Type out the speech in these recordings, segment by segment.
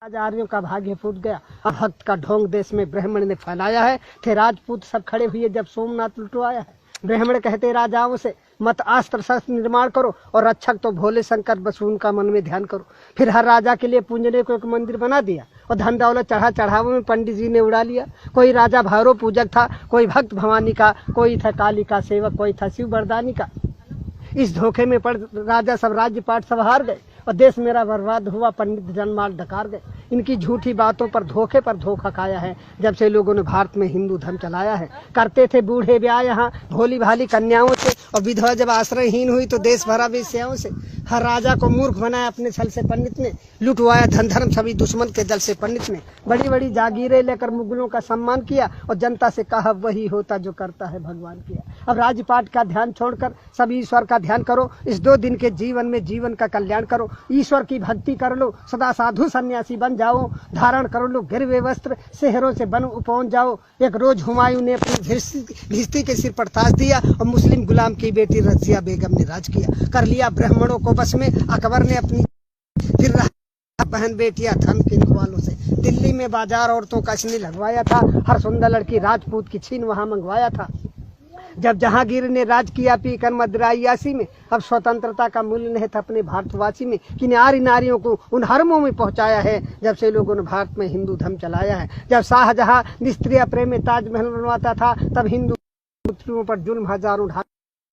राजारियों का भाग्य फूट गया। भक्त का ढोंग देश में ब्राह्मण ने फैलाया है। थे राजपूत सब खड़े हुए जब सोमनाथ लुटवाया है। ब्राह्मण कहते राजाओं से मत अस्त्र शस्त्र निर्माण करो और रक्षक तो भोले शंकर बस उनका मन में ध्यान करो। फिर हर राजा के लिए पूजने को एक मंदिर बना दिया और धन दौलत चढ़ावों में पंडित जी ने उड़ा लिया। कोई राजा भैरव पूजक था, कोई भक्त भवानी का, कोई था काली का सेवक, कोई था शिव बरदानी का। इस धोखे में पड़ राजा सब राज्य पाठ सब हार गए और देश मेरा बर्बाद हुआ। पंडित जनमाल डकार गए। इनकी झूठी बातों पर धोखा खाया है जब से लोगों ने भारत में हिंदू धर्म चलाया है। करते थे बूढ़े ब्याह यहाँ भोली भाली कन्याओं से और विधवा जब आश्रयहीन हुई तो देश भरा वेश्याओं से। हर राजा को मूर्ख बनाया अपने छल से पंडित ने। लुटवाया धन धर्म सभी दुश्मन के दल से पंडित ने। बड़ी बड़ी जागीरें लेकर मुगलों का सम्मान किया और जनता से कहा वही होता जो करता है भगवान किया। अब राजपाट का ध्यान छोड़कर सब ईश्वर का ध्यान करो। इस 2 दिन के जीवन में जीवन का कल्याण करो। ईश्वर की भक्ति कर लो, सदा साधु सन्यासी बन जाओ। धारण कर लो गिरवे वस्त्र, शहरों से बन पहुंच जाओ। एक रोज हुमायूं ने अपनी भिस्ती के सिर पर ताज दिया और मुस्लिम गुलाम की बेटी रजिया बेगम ने राज किया। कर लिया ब्राह्मणों को बस में अकबर ने अपनी। फिर बहन बेटियां धन किन वालों से। दिल्ली में बाजार औरतों का इसने लगवाया था। हर सुंदर लड़की राजपूत की छीन वहां मंगवाया था। जब जहांगीर ने राज किया पीकर मदरायासी में, अब स्वतंत्रता का मूल्य नहीं था अपने भारतवासी में। कि नारियों को उन हरमों में पहुंचाया है जब से लोगों ने भारत में हिंदू धर्म चलाया है। जब शाहजहां निस्त्रिय प्रेम में ताजमहल बनवाता था तब हिंदू पुत्रियों पर जुल्म हजारों ढा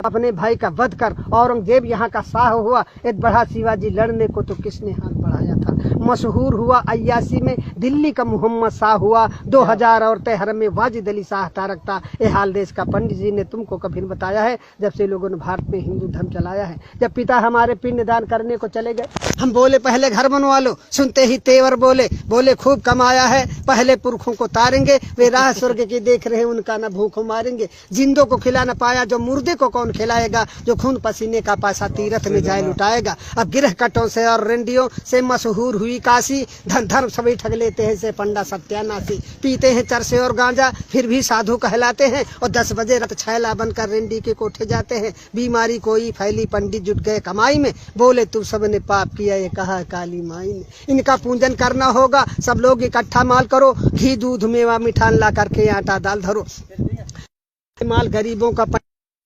अपने भाई का वध कर औरंगजेब यहाँ का शाह हुआ। एक बढ़ा शिवाजी लड़ने को तो किसने हाथ बढ़ाया था। मशहूर हुआ अय्यासी में दिल्ली का मोहम्मद शाह हुआ। 2000 औरतें हरम में वाजिद अली शाह तारकता। ये हाल देश का पंडित जी ने तुमको कभी बताया है जब से लोगों ने भारत में हिंदू धर्म चलाया है। जब पिता हमारे पिंड दान करने को चले गए हम बोले पहले घर बनवा लो। सुनते ही तेवर बोले खूब कमाया है, पहले पुरखों को तारेंगे। वे राह स्वर्ग की देख रहे उनका न भूखों मारेंगे। जिंदों को खिला न पाया जो मुर्दे को कौन खिलाएगा। जो खून पसीने का पैसा तीरथ में जाए लुटाएगा। अब गिरह कटों से और रेंडियों से मशहूर हुई काशी। धन धर्म सभी ठग लेते हैं से पंडा सत्यानाशी। पीते हैं चरसे और गांजा फिर भी साधु कहलाते हैं और 10 बजे रत छैला बनकर रेंडी के कोठे जाते हैं। बीमारी कोई फैली पंडित जुट गए कमाई में। बोले तू सबने पाप किया ये कहा काली माई ने। इनका पूजन करना होगा सब लोग इकट्ठा माल करो। घी दूध मेवा मिठान ला करके आटा दाल धरो। माल गरीबों का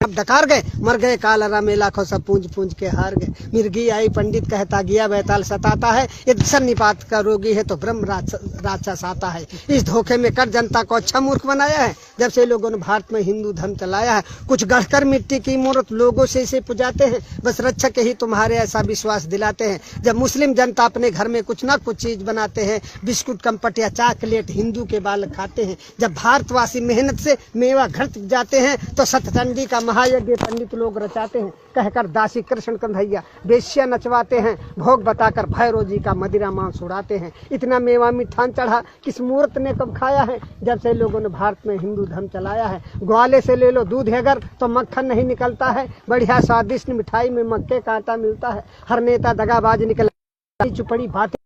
डकार गए मर गए कालरा में लाखों सब पूंज के हार गए। मिर्गी आई पंडित कहता गया बैताल सताता है। ये सन्निपात का रोगी है तो ब्रह्म राक्षस आता है। इस धोखे में कर जनता को अच्छा मूर्ख बनाया है जब से लोगों ने भारत में हिंदू धर्म चलाया है। कुछ गढ़कर मिट्टी की मूर्त लोगों से इसे पुजाते हैं। बस रक्षक ही तुम्हारे ऐसा विश्वास दिलाते हैं। जब मुस्लिम जनता अपने घर में कुछ ना कुछ चीज बनाते हैं, बिस्कुट कम्पट या चॉकलेट हिंदू के बालक खाते हैं। जब भारतवासी मेहनत से मेवा घट जाते हैं तो सतचंडी का महायज्ञ पंडित लोग रचाते हैं। कहकर दासी कृष्ण कन्हैया बेश्या नचवाते हैं। भोग बताकर भैरव जी का मदिरा मांस उड़ाते हैं। इतना मेवा मिठान चढ़ा किस मूर्त ने कब खाया है जब से लोगों ने भारत में हिंदू धर्म चलाया है। ग्वाले से ले लो दूध अगर तो मक्खन नहीं निकलता है। बढ़िया स्वादिष्ट मिठाई में मक्के का आटा मिलता है। हर नेता दगाबाज निकला चुपड़ी बातें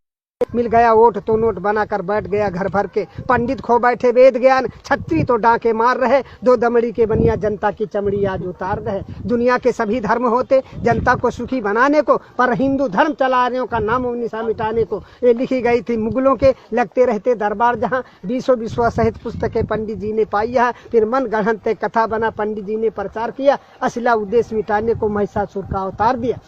मिल गया वोट तो नोट बनाकर बैठ गया घर भर के। पंडित खो बैठे वेद ज्ञान छत्री तो डांके मार रहे। 2 दमड़ी के बनिया जनता की चमड़ी आज उतार रहे। दुनिया के सभी धर्म होते जनता को सुखी बनाने को, पर हिंदू धर्म चलाने का नाम निशा मिटाने को। ये लिखी गई थी मुगलों के लगते रहते दरबार जहाँ। 20 विश्व सहित पुस्तकें पंडित जी ने पाई है। फिर मन गढ़ंते कथा बना पंडित जी ने प्रचार किया। असला उद्देश्य मिटाने को महिषासुर का अवतार दिया।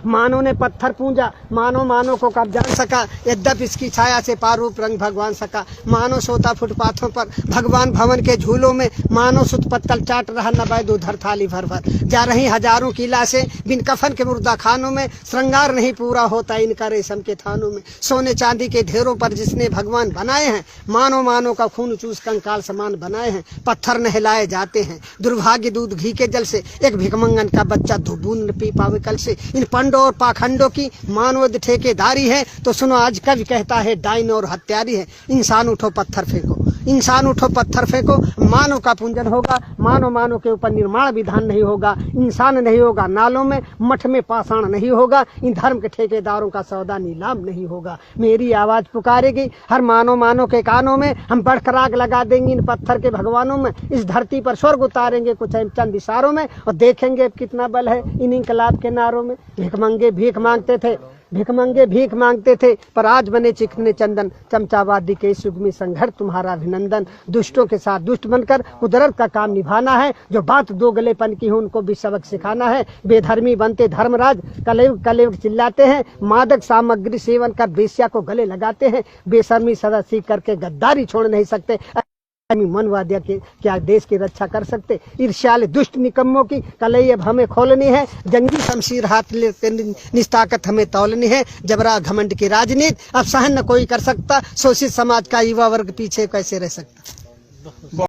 मानव ने पत्थर पूजा मानो को कब जान सका। यद्यप इसकी छाया से पारूप रंग भगवान सका। मानो सोता फुटपाथों पर भगवान भवन के झूलों में। मानो सुत पत्तल चाट रहा न बैद उधर थाली भर भर। जा रही हजारों की लाशें बिन कफन के मुर्दा खानों में। श्रृंगार नहीं पूरा होता इनका रेशम के थानों में। सोने चांदी के ढेरों पर जिसने भगवान बनाए हैं। मानो का खून चूस कंकाल समान बनाए हैं। पत्थर नहलाए जाते हैं दुर्भाग्य दूध घी के जल से। एक भिखमंगन का बच्चा 2 बूंद पी पावे कल से। इन पंडों और पाखंडों की मानव ठेकेदारी है तो सुनो आज कवि कहता है डाइन और हत्यारी है। इंसान उठो पत्थर फेंको, इंसान उठो पत्थर फेंको। मानव का पूजन होगा, मानव के ऊपर निर्माण विधान नहीं होगा। इंसान नहीं होगा नालों में, मठ में पाषाण नहीं होगा। इन धर्म के ठेकेदारों का सौदा नीलाम नहीं होगा। मेरी आवाज पुकारेगी हर मानव के कानों में। हम बढ़कर आग लगा देंगे इन पत्थर के भगवानों में। इस धरती पर स्वर्ग उतारेंगे कुछ चंद इशारों में और देखेंगे कितना बल है इन इनकलाब के नारों में। भिखमंगे भीख मांगते थे भिखमंगे भीख मांगते थे पर आज बने चिकने चंदन। चमचावादी के इस युग में संघर्ष तुम्हारा अभिनंदन। दुष्टों के साथ दुष्ट बनकर कुदरत का काम निभाना है। जो बात दो गलेपन की हो उनको भी सबक सिखाना है। बेधर्मी बनते धर्मराज कलयुग कलयुग चिल्लाते हैं। मादक सामग्री सेवन कर बेश्या को गले लगाते हैं। बेशर्मी सदा सीख करके गद्दारी छोड़ नहीं सकते। मनवादिया के क्या देश की रक्षा कर सकते। ईर्ष्याल दुष्ट निकम्मों की कलई अब हमें खोलनी है। जंगी शमशीर हाथ लेते निस्ताकत हमें तौलनी है। जबरा घमंड की राजनीति अब सहन न कोई कर सकता। शोषित समाज का युवा वर्ग पीछे कैसे रह सकता।